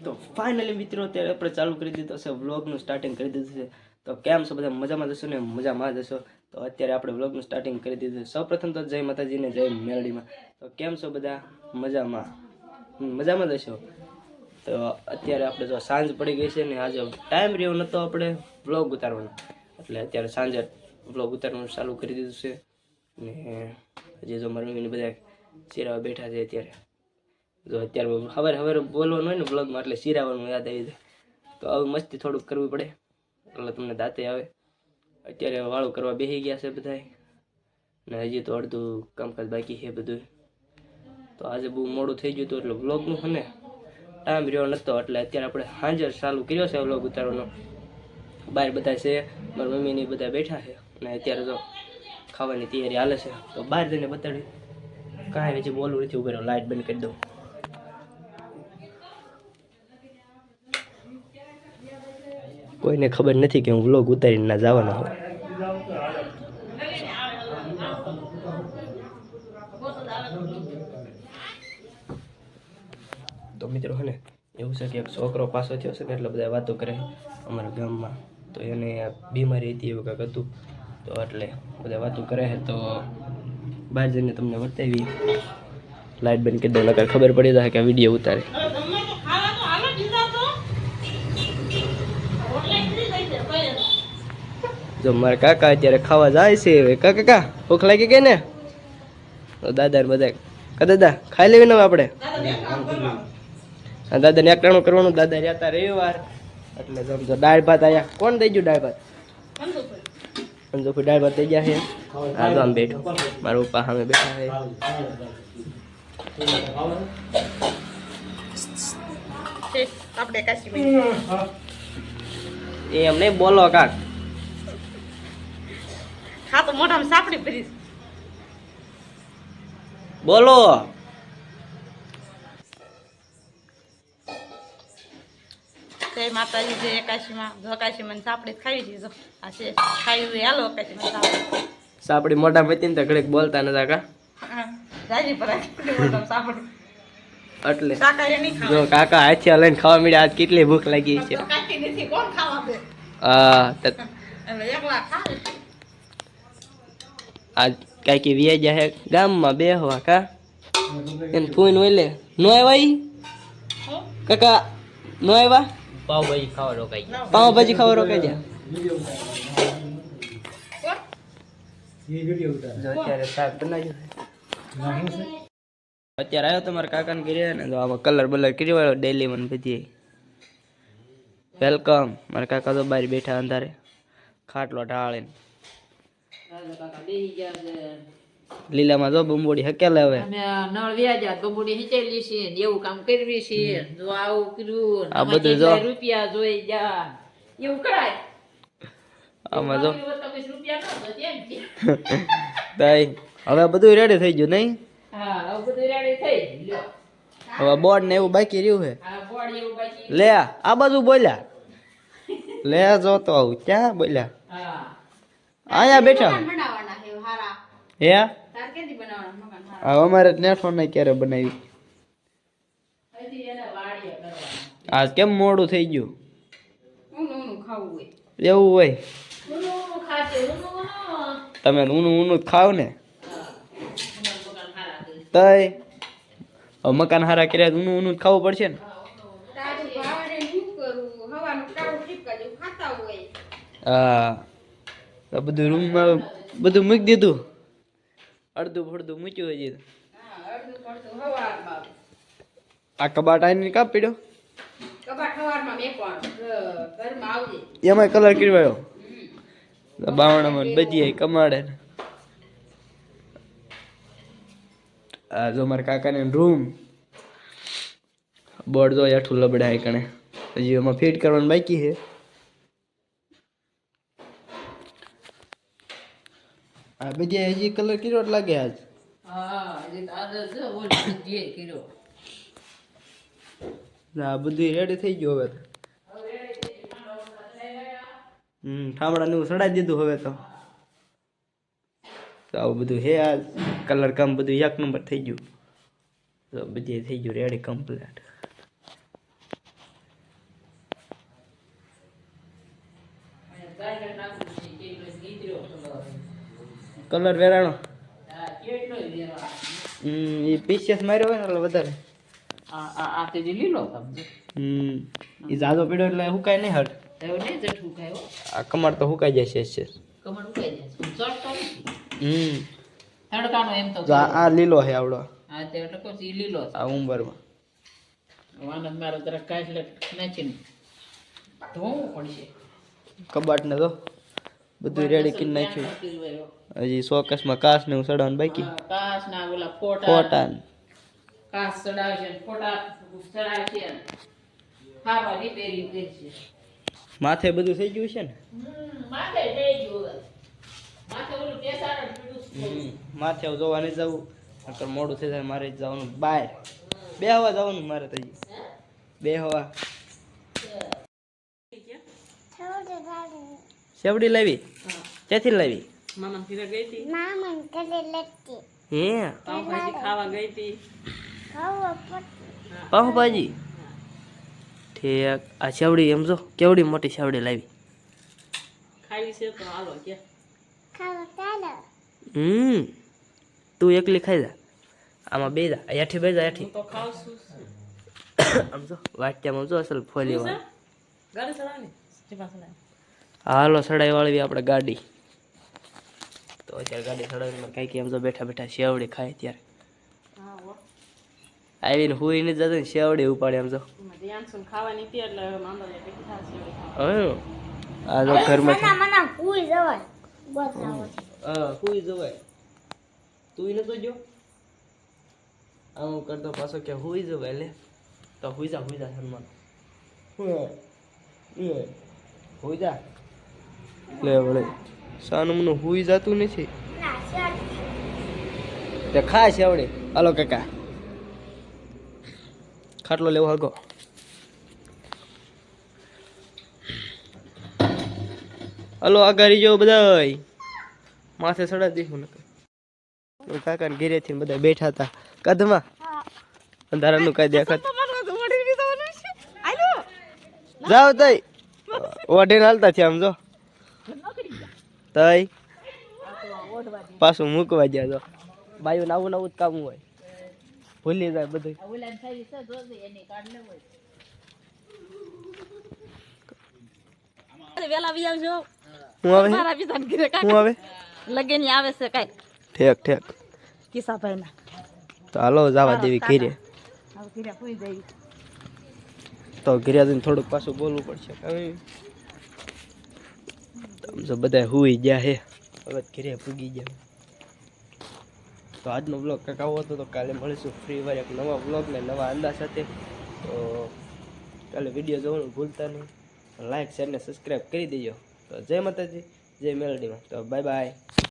તો ફાઇનલી મિત્રો અત્યારે આપણે ચાલુ કરી દીધો છે વ્લોગનું સ્ટાર્ટિંગ કરી દીધું છે. તો કેમ છો બધા? મજામાં જશો ને? મજામાં જશો. તો અત્યારે આપણે વ્લોગનું સ્ટાર્ટિંગ કરી દીધું છે. સૌપ્રથમ તો જય માતાજીને જય મેલડીમાં. તો કેમ છો બધા? મજામાં મજામાં જશો. તો અત્યારે આપણે જો સાંજ પડી ગઈ છે ને આજે ટાઈમ રહ્યો નહોતો આપણે વ્લોગ ઉતારવાનો, એટલે અત્યારે સાંજે વ્લોગ ઉતારવાનું ચાલુ કરી દીધું છે. ને હજી જો મારી મમ્મીને બધા ચિરાવા બેઠા છે. અત્યારે જો અત્યારે હવે બોલવાનું હોય ને બ્લોગમાં એટલે સિરાવાનું યાદ આવી જાય. તો હવે મસ્તી થોડુંક કરવી પડે એટલે તમને દાંતે આવે. અત્યારે વાળું કરવા બેસી ગયા છે બધા, ને હજી તો અડધું કામકાજ બાકી છે બધું. તો આજે બહુ મોડું થઈ ગયું હતું એટલે વ્લોગનું છે ને ટાઈમ રહ્યો નહોતો, એટલે અત્યારે આપણે સાંજે ચાલુ કર્યો છે વ્લોગ ઉતારવાનો. બહાર બધા છે, મારી મમ્મીની બધા બેઠા છે અને અત્યારે તો ખાવાની તૈયારી હાલે છે. તો બહાર જઈને બતાડી કાંઈ હજી બોલવું નથી. ઉભેરો લાઇટ બંધ કરી દઉં. કોઈને ખબર નથી કે હું વ્લોગ ઉતારીને ના જવાનો હોય. તો મિત્રો હે ને એવું છે કે એક છોકરો પાસો થયો છે ને એટલે બધા વાતો કરે અમારા ગામમાં. તો એને બીમારી હતી એવું કાંઈક હતું, તો એટલે બધા વાતો કરે છે. તો બહાર જઈને તમને બતાવી. લાઇટ બંધ કરી દો નકર ખબર પડી જાય કે વિડીયો ઉતારે. જો મારા કાકા અત્યારે ખાવા જાય છે. કાકા ભૂખ લાગી ગઈ ને? તો દાદા ને બધા દાદા ખાઈ લેવી ને આપણે. દાદાને એકટાણું કરવાનું. દાદા રહેતા રવિવાર એટલે સમજો દાળ ભાત આયા. કોણ દઈ ગયું દાળ ભાત? અંજોફી દાળ ભાત થઈ ગયા છે. હા તો આમ બેઠો મારા પપ્પા સામે બેઠા છે. એમ નહીં બોલો કાક. હા તો મોઢામાં સાપડી ભરીશ. બોલો. જય માતાજી. જય એકાશીમાં. જો એકાશીમાં સાપડી ખાવી છે. જો આ છે ખાવી હાલો એકાશીમાં સાપડી. સાપડી મોઢામાં હતી ને તો ઘડીક બોલતા નતા કા. જાજી પર મોઢામાં સાપડી એટલે શાકાહારી નહીં ખાવા. જો કાકા હાથિયા લઈને ખાવા મળ્યા. આજ કેટલી ભૂખ લાગી છે. કાકી નથી કોણ ખાવા દે. હા એટલે એકલા ખાવે. આજ કાકી વ્યાજ હે ગામમાં બેહવા કા. એને ફોન હોય લે નો આવ્યા કાકા નો આવ્યા. પાવભાજી ખાવા રોકાઈ ગયા. પાવભાજી ખાવા રોકાઈ ગયા. જો અત્યારે શાક બનાવ્યું. અત્યારે આવ્યો તમારા કાકાને ઘરે ને તો આમાં કલર બલર કર્યો વાળો ડેલી મને બધી. વેલકમ. મારા કાકા તો બહાર બેઠા અંધારે ખાટલો ઢાળે. લીલામાં જો બંબોડી હકેલે હવે. અમે નળ વ્યાજા બંબોડી હિચેલી છે ને એવું કામ કરવી છે. જો આવું કર્યું આ બધું જો રૂપિયા જોઈ જા એવું કરાય. આમાં જો 20 રૂપિયા નો તો કેમ છે. દાઈ હવે બધું રેડી થઈ ગયું નહીં? હા હવે બધું રેડી થઈ ગયું. હવે બોર્ડ ને એવું બાકી રહ્યું છે. હા બોર્ડ એવું બાકી. લે આ બાજુ બોલ્યા. લે જો તો આવું ક્યાં બોલ્યા. હા આયા બેઠા બનાવવાના છે હારા. હે તાર કેદી બનાવવાના મકાન હારા? આ અમારે નેઠો ને ક્યારે બનાવી. હજી એને વાડીએ કરવાના. આજ કેમ મોડું થઈ ગયું? ઊનું ખાવું હોય. એવું હોય ઊનું ખાતે ઊનું તમે ઊનું ઊનું જ ખાવ ને. મકાન હારા કરે. તય હવે મકાન હારા કર્યા ઊનું ઊનું જ ખાવું પડશે ને. તારું ભાવને શું કરું? હવાનું કાળું ટીપકા જેવું ખાતા હોય. હા તો બધું રૂમમાં બધું મૂકી દીધું. અડધું ફડધું મૂક્યું હજી. હા અડધું પડતું હવારમાં. આ કબાટ આવીને કાપ પીડ્યો. કબાટ હવારમાં મેકવાનું. ઘરમાં આવજે. એમાં કલર કરવાયો. બાવણામાં બજીએ કમાડે. આ જો મારા કાકાને રૂમ બોર્ડ જો હેઠું લબડાય કણે હજી એમાં ફિટ કરવાનું બાકી છે. આ બધી હજી કલર કર્યો જ લાગે આજ. હા હજી તારે જો ઓલ જે કર્યો. આ બધું રેડી થઈ ગયું હવે તો. ઠામડા ને સડાઈ દીધું હવે તો. આવું બધું હે આ કલર કામ બધું એક નંબર થઈ ગયું. તો બધી થઈ ગયું રેડી કમ્પ્લીટ. કલર વેરાણો એ પીસીએસ માર્યો હોય ને એટલે વધારે એ જાજો પીડ્યો એટલે હુકાય નહીં હટ આ કમર તો હુકાઈ જાય છે જો આ લીલો છે આવડો આ ઉંબરમાં કબાટ ને તો બધું રેડી કરી નાખ્યું હજી શોકેસમાં કાચ ને સડાવવાનું બાકી ફોટા માથે બધું થઈ ગયું છે ને માથે જોવા નહીં જવું નકર મોડું થઈ જાય મારે જવાનું બહાર બે હવા જવાનું મારે થઈ બે હવા સેવડી લાવી ક્યાંથી લાવી હે પાવભાજી ઠીક આ સેવડી એમ જો કેવડી મોટી સેવડી લાવી તું એકલી ખાઈ જા આમાં બે જા હેઠી બે જા હેઠી આમ જો વાટ્યામાં જો અસલ ફોલી હાલો સડાઈ વાળવી આપણે ગાડી તો અત્યારે ગાડી સડાવીને કઈ એમ જો બેઠા બેઠા શેવડી ખાય ત્યારે આવીને હુઈ ને જતો ને શેવડી ઉપાડે એમ જો આ જો ઘરમાં હુઈ જવાય તું ને તો જો આમ કરતો પાછો કે હુઈ જવાય લે તો હુઈ જા હનુમાન હુઈ જા લે વળે સાનું મનું હુઈ જાતું નથી તે ખાય શેવડે હાલો કાકા ખાટલો લેવો હગો હાલો આગારી જો બધાય માથે સડા દીધું નકર કાકા ને ઘેરેથી બધા બેઠા હતા કદમાં અંધારાનું કઈ દેખાત જાવ તઈ ઓઢીને હાલતા છે આમ જો તઈ પાછું મૂકવા ગયા જો બાયું નવું નવું જ કામ હોય ભૂલી જાય બધું વેલા આવી આવજો હું આવે હું આવે લગન આવે છે કઈ ઠેક કિસ્સાભાઈ ના તો હાલો જવા દેવી ઘીરે તો ઘીરે જઈને થોડુંક પાછું બોલવું પડશે તો બધા હુઈ ગયા હે હવે ઘીરે પૂગી ગયા તો આજનો બ્લોગ કંઈક આવો હતો તો કાલે મળીશું ફ્રી વાર એક નવા બ્લોગ ને નવા અંદાજ સાથે તો કાલે વિડીયો જોવાનું ભૂલતા નહીં લાઈક શેર ને સબસ્ક્રાઈબ કરી દેજો તો જય માતાજી જય મેલડીમાં તો બાય બાય